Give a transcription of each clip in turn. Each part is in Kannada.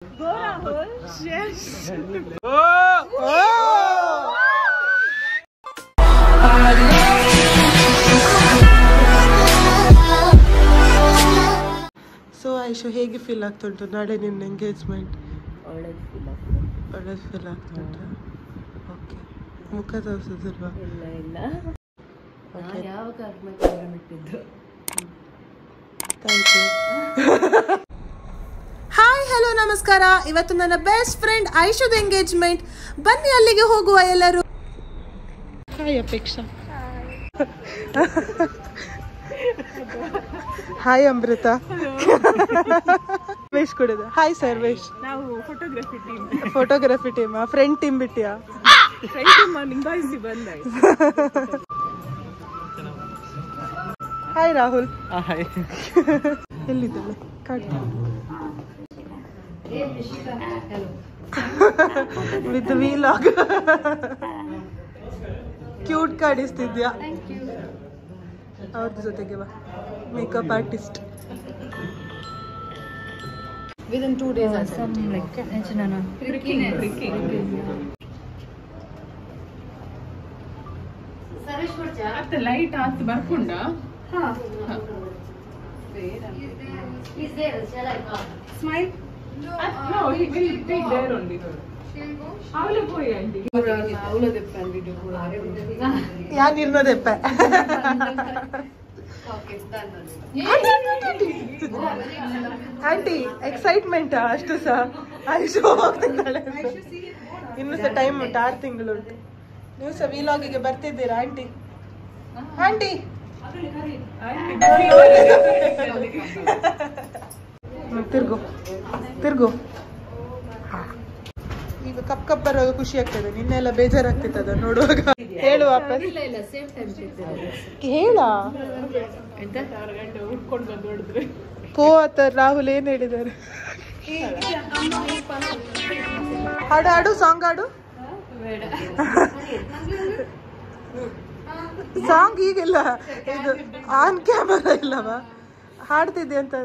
Go Rahul. Yes. So Aishu ಹೇಗೆ ಫೀಲ್ ಆಗ್ತುಂಟು ನಾಳೆ ನಿನ್ನ ಎಂಗೇಜ್ಮೆಂಟ್? ಒಳ್ಳೆದು ಫೀಲ್ ಆಗ್ತುಂಟು. ಓಕೆ, ಮುಖ ತೋರಿಸೋದಿಲ್ವಾ? ಇಲ್ಲ ಓಕೆ, ಯಾವ ಕಾರ್ಯಕ್ರಮ ಬಿಟ್ಟಿದ್ದು. Thank you. ಹಾಯ್, ಹಲೋ, ನಮಸ್ಕಾರ. ಇವತ್ತು ನನ್ನ ಬೆಸ್ಟ್ ಫ್ರೆಂಡ್ ಐಶುದ ಎಂಗೇಜ್ಮೆಂಟ್. ಬನ್ನಿ ಅಲ್ಲಿಗೆ ಹೋಗುವ ಎಲ್ಲರೂ. ಹಾಯ್ ಅಪೇಕ್ಷಾ. ಹಾಯ್ ಅಮೃತ. ವೇಶ್ ಕೊಡೋದು. ಹಾಯ್ ಸರ್ವೇಶ್. ನಾವು ಫೋಟೋಗ್ರಫಿ ಟೀಮ್ ಫ್ರೆಂಡ್ ಟೀಮ್ ಬಿಟ್ಟಿಯಾ? ನಿಂಬಾಯಿಸಿ ಬಂದ. ಹಾಯ್ ರಾಹುಲ್. ಎಲ್ಲಿದ್ದಾಳೆ? ವಿತ್ ವಿಲಾಗ್ ಕ್ಯೂಟ್ ಕಾಣಿಸ್ತಿದ್ಯಾ? ಅವ್ರ ಜೊತೆಗೆ ಬಾ, makeup artist. Within 2 days some like pricking. Service ಕೊಡ್ತೀಯಾ? ಅತ್ತ ಲೈಟ್ ಆತ್ ಬರ್ಕೊಂಡ. ಹಾ. Is there shall I call? Smile. No, he will take there only. ಅವಳು ಹೋಯ್ ಆಂಟಿ. ಅವಳು ದೆಪ್ಪ ವಿಡಿಯೋ ಕೂಡ. ಯಾರು ನಿರ್ನೋದೆಪ್ಪ? ಆಂಟಿ ಎಕ್ಸೈಟ್ಮೆಂಟ್ ಅಷ್ಟು ಸಹ. ಐಶು ಹೋಗ್ತಿದ್ದಾಳೆ. ಇನ್ನು ಸಹ ಟೈಮ್ ಉಂಟು, 6 ತಿಂಗಳು ಉಂಟು. ನೀವು ಸಹ ವಿಲಾಗಿಗೆ ಬರ್ತಿದ್ದೀರಾ ಆಂಟಿ? ಆಂಟಿ ತಿರ್ಗು. ಈಗ ಕಪ್ ಬರುವಾಗ ಖುಷಿ ಆಗ್ತದೆ. ನಿನ್ನೆಲ್ಲ ಬೇಜಾರಾಗ್ತಿತ್ತು ಅದನ್ನು ನೋಡುವಾಗ. ಹೇಳು ವಾಪಸ್. ಹೇಳ ಕೋ ಆತ ರಾಹುಲ್ ಏನ್ ಹೇಳಿದ್ದಾರೆ? ಹಾಡು ಸಾಂಗ್ ಹಾಡು. ಸಾಂಗ್ ಈಗಿಲ್ಲ, ಇದು ಆನ್ ಕ್ಯಾಮರಾ ಇಲ್ಲವಾ? ಹಾಡ್ತಿದ್ದೆ ಅಂತ.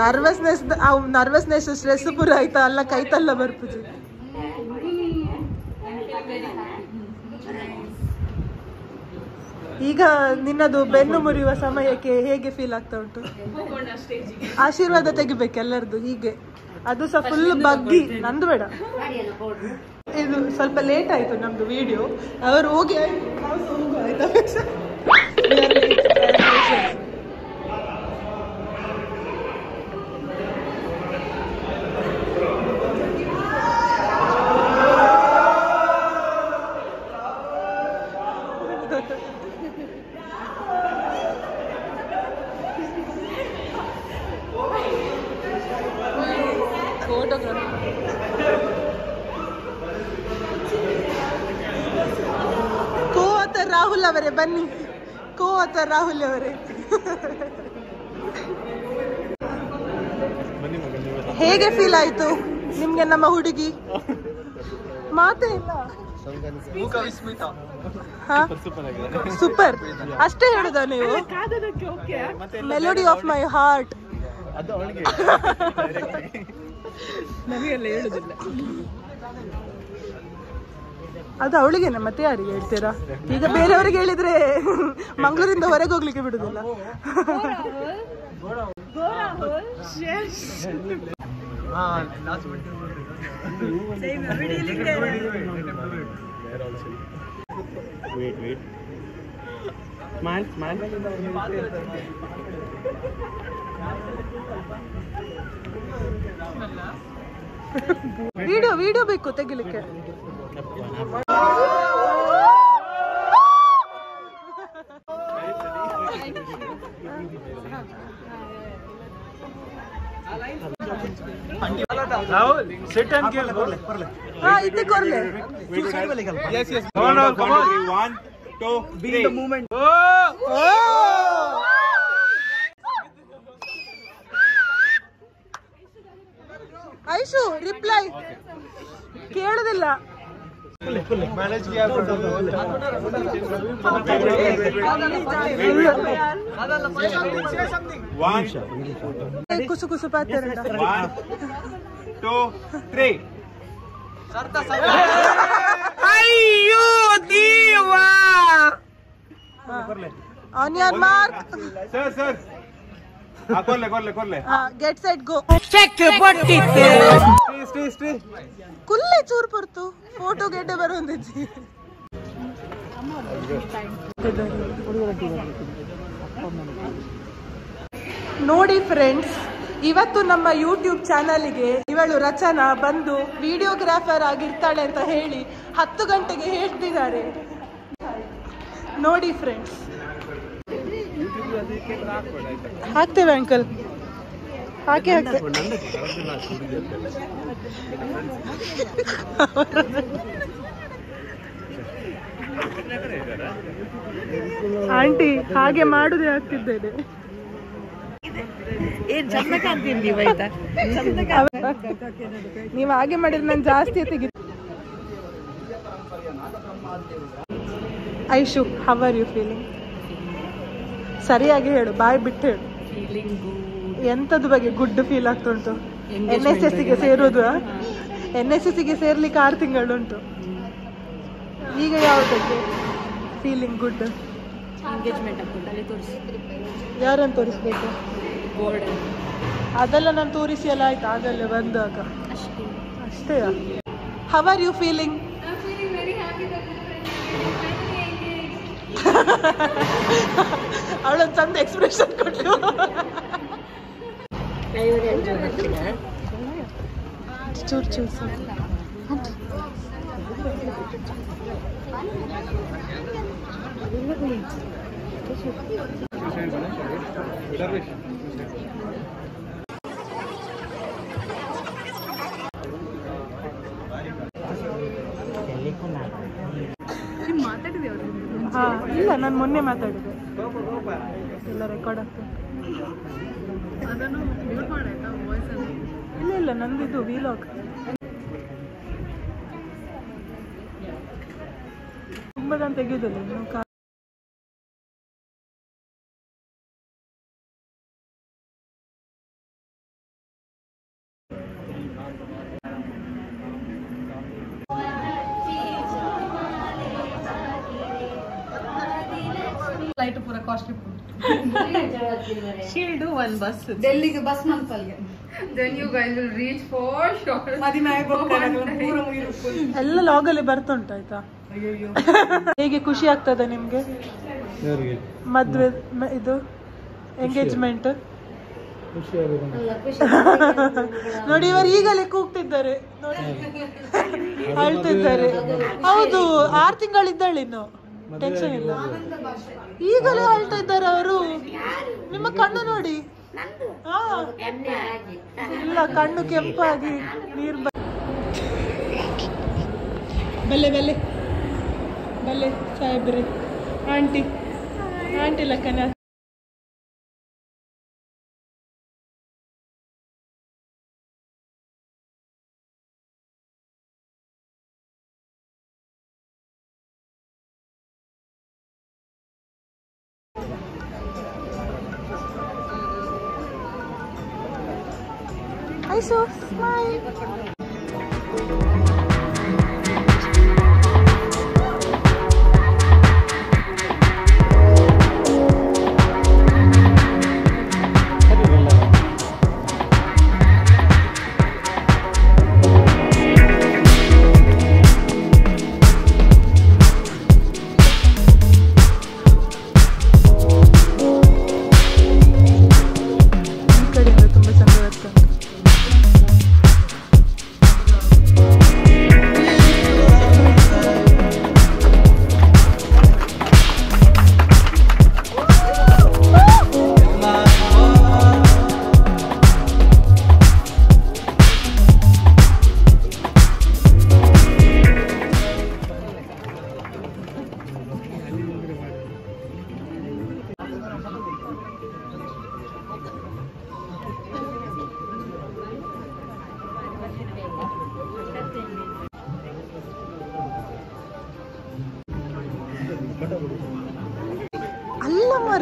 ನರ್ವಸ್ನೆಸ್ ಸ್ಟ್ರೆಸ್ ಪೂರ ಆಯ್ತಾ? ಅಲ್ಲ ಕೈತಲ್ಲ ಬರ್ಪುಜಿ. ಈಗ ನಿನ್ನದು ಬೆನ್ನು ಮುರಿಯುವ ಸಮಯಕ್ಕೆ ಹೇಗೆ ಫೀಲ್ ಆಗ್ತಾ ಉಂಟು? ಆಶೀರ್ವಾದ ತೆಗಿಬೇಕು ಎಲ್ಲರದು ಹೀಗೆ. ಅದು ಸಹ ಫುಲ್ ಬಗ್ಗಿ. ನಂದು ಬೇಡ. ಇದು ಸ್ವಲ್ಪ ಲೇಟ್ ಆಯ್ತು ನಮ್ದು ವಿಡಿಯೋ. ಅವರು ಹೋಗಿ ರಾಹುಲ್ ಅವರೇ ಬನ್ನಿ. ರಾಹುಲ್ ಅವರೇ ಹೇಗೆ ಫೀಲ್ ಆಯ್ತು ನಿಮ್ಗೆ ನಮ್ಮ ಹುಡುಗಿ? ಮಾತೇ ಇಲ್ಲ. ಸೂಪರ್ ಅಷ್ಟೇ ಹೇಳುದ ನೀವು? Melody of my heart. ನಮಗೆಲ್ಲ ಹೇಳುದಿಲ್ಲ. ಅದು ಅವಳಿಗೇನೆ, ಮತ್ತೆ ಯಾರಿಗೆ ಹೇಳ್ತೀರಾ? ಈಗ ಬೇರೆಯವರಿಗೆ ಹೇಳಿದ್ರೆ ಮಂಗಳೂರಿಂದ ಹೊರಗೆ ಹೋಗ್ಲಿಕ್ಕೆ ಬಿಡುದಿಲ್ಲ. ವಿಡಿಯೋ ಬೇಕು ತೆಗಿಲಿಕ್ಕೆ. Rahul, sit and give. इतने कर ले. Yes. Come on. 1, 2, 3. Be in the moment. Aishu reply ಕೇಳೋದಿಲ್ಲ. मैनेज किया कुछ कुछ बात 1 2 3 अय्यो देवा ऑनियन मार्क सर ಕೊರ್ಲೆ ಗೆಟ್ ಸೆಟ್ ಗೋ ಸ್ಟೇ ಕುಲ್ಲೆ ಚೂರ್ ಬರ್ತು ಫೋಟೋ ಗೆಡ್ಡೆ ಬರೋಂದಿಜ್ಜಿ ನೋಡಿ ಫ್ರೆಂಡ್ಸ್, ಇವತ್ತು ನಮ್ಮ ಯೂಟ್ಯೂಬ್ ಚಾನಲ್ಗೆ ಇವಳು ರಚನಾ ಬಂದು ವಿಡಿಯೋಗ್ರಾಫರ್ ಆಗಿರ್ತಾಳೆ ಅಂತ ಹೇಳಿ 10 ಗಂಟೆಗೆ ಹೇಳ್ತಿದ್ದಾರೆ. ನೋಡಿ ಫ್ರೆಂಡ್ಸ್, ಹಾಕ್ತೇವೆ ಅಂಕಲ್, ಹಾಕಿ ಆಂಟಿ ಹಾಗೆ ಮಾಡುದೇ ಆಗ್ತಿದ್ದೇನೆ. ನೀವು ಹಾಗೆ ಮಾಡಿದ್ರೆ ನಾನು ಜಾಸ್ತಿ ತೆಗಿ. Aishu, how are you feeling? ಸರಿಯಾಗಿ ಹೇಳು, ಬಾಯ್ ಬಿಟ್ಟು ಹೇಳು. ಎಂತದ ಬಗ್ಗೆ ಗುಡ್ ಫೀಲ್ ಆಗ್ತುಂಟು? NSSಗೆ ಸೇರೋದು, NSSಗೆ ಸೇರ್ಲಿಕ್ಕೆ 6 ತಿಂಗಳುಂಟು. ಈಗ ಯಾವುದಕ್ಕೆ ಫೀಲಿಂಗ್ ಗುಡ್? ಯಾರನ್ನು ತೋರಿಸ್ಬೇಕು? ಅದೆಲ್ಲ ನಾನು ತೋರಿಸಿ ಎಲ್ಲ ಆಯ್ತು ಆಗಲ್ಲೇ ಬಂದಾಗ ಅಷ್ಟೇ. How are you feeling? ಅವಳೊಂದು ಚಂದ ಎಕ್ಸ್ಪ್ರೆಷನ್ ಕೊಟ್ಟು ಚೂರ್ ಚೂರ್ ಇಲ್ಲ, ನಾನು ಮೊನ್ನೆ ಮಾತಾಡಿದೆ, ಎಲ್ಲ ರೆಕಾರ್ಡ್ ಆಗ್ತದೆ. ಇಲ್ಲ ನಂದಿದು ವಿಲಾಗ್ ತುಂಬ ನಾನು ತೆಗೆಯೋದಿಲ್ಲ ಇನ್ನು. फ्लाइट पूरा costly she'll do one bus Delhi ke bus manpalge then you guys will reach for sure adi nae bokkala pura mugiru ಎಲ್ಲ ಲಾಗ್ ಅಲ್ಲಿ ಬರ್ತುಂಟ ಆಯ್ತಾ. ಹೇಗೆ ಖುಷಿ ಆಗ್ತದೆ ನಿಮ್ಗೆ ಮದ್ವೆ ಇದು ಎಂಗೇಜ್ಮೆಂಟ್? ನೋಡಿ ಇವರು ಈಗಲೇ ಕೂಗ್ತಿದ್ದಾರೆ, ನೋಡಿ ಅಳ್ತಿದ್ದಾರೆ. ಹೌದು, 6 ತಿಂಗಳಿದ್ದಾಳೆ ಇನ್ನು, ಟೆನ್ಷನ್ ಇಲ್ಲ. ಈಗಲೇ ಅಳ್ತಾ ಇದ್ದಾರೆ ಅವರು. ನಿಮ್ಮ ಕಣ್ಣು ನೋಡಿ, ಇಲ್ಲ ಕಣ್ಣು ಕೆಂಪಾಗಿ ನೀರು ಬಲ್ಲೆ ಬಲ್ಲೆ ಬಲ್ಲೆ ಸಾಹೇಬ್ರಿ. ಆಂಟಿ ಲಕ್ಕನ Hi, so smile.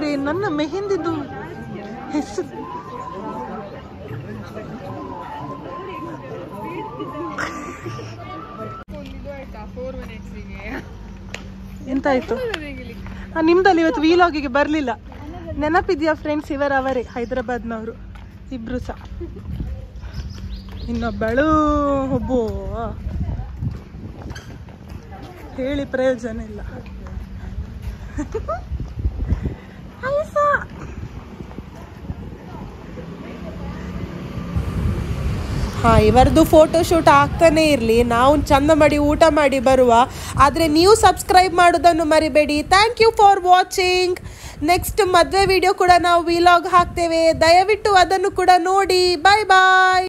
ಮಾರೆ ನನ್ನ ಮೆಹಂದಿದು ಹೆಸರು ಎಂತಾಯ್ತು? ನಿಮ್ದಲ್ಲಿ ಇವತ್ತು ವೀಲಾಗಿಗೆ ಬರಲಿಲ್ಲ. ನೆನಪಿದ್ಯಾ ಫ್ರೆಂಡ್ಸ್? ಅವರೇ ಹೈದರಾಬಾದ್ನವರು ಇಬ್ರು ಸಹ. ಇನ್ನೊಬ್ಬಳು ಒಬ್ಬೋ ಹೇಳಿ ಪ್ರಯೋಜನ ಇಲ್ಲ. ಇವರದು ಫೋಟೋ ಶೂಟ್ ಆಗ್ತಾನೆ ಇರಲಿ, ನಾವು ಚಂದ ಮಾಡಿ ಊಟ ಮಾಡಿ ಬರುವ. ಆದರೆ ನೀವು ಸಬ್ಸ್ಕ್ರೈಬ್ ಮಾಡೋದನ್ನು ಮರಿಬೇಡಿ. Thank you for watching. Next ಮದುವೆ ವಿಡಿಯೋ ಕೂಡ ನಾವು ವಿಲಾಗ್ ಹಾಕ್ತೇವೆ, ದಯವಿಟ್ಟು ಅದನ್ನು ಕೂಡ ನೋಡಿ. ಬಾಯ್ ಬಾಯ್.